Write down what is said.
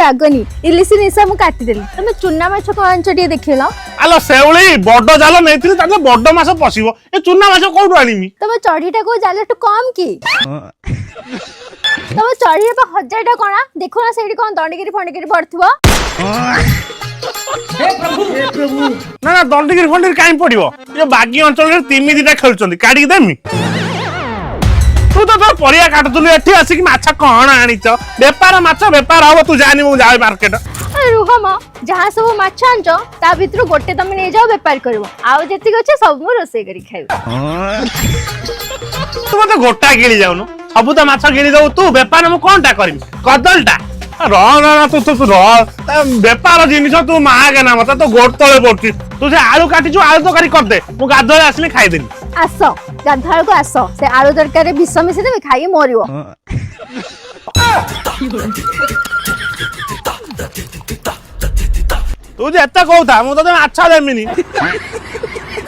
रागनी इलिसी निशा मु काटी देली तमे चुन्ना माछ को आंच टी देखिलो आलो सेउली बड़ जाल नेइथिली ताके बड़ माछ पसिबो ए चुना माछ कोठु आनिमी तमे चढ़ीटा को जालटू कम की तमे चढ़ी पे 1000 टा कोना देखो ना सेठी कोन दंडगिरी फंडगिरी पड़थबो हे प्रभु ना ना दंडगिरी फंडगिरी काई पड़िबो ये बागी अंचल रे तिमी दिटा खेलचंदी काडी देमी तू तो तोर परिया काटुलु एठी आसी कि माछ कोन आनिच व्यापार माछ व्यापार हो तू जानी मु जाय मार्केट रुह म जहाँ सब माछ आंच ता भितर गोटे तमे नै जाओ व्यापार करबो आउ जेति गछ सब मु रोसे करी खाइबो तू मते गोटा गिली जाउनु सब तो माछ गिली दउ तू व्यापार मु कोनटा करमी कदलटा ना तू तू व्यापार जिनिस तू मागे ना मत तो गोट तले पड़ती तू से आलू काटी आलू तो कर दे मु गाधोले आसले खाई देनी आस गाधाळ को आस से आलू तरकारी विष मिसे देबे खाई मरियो तू जे एता कहता मु तो माछ देमिनी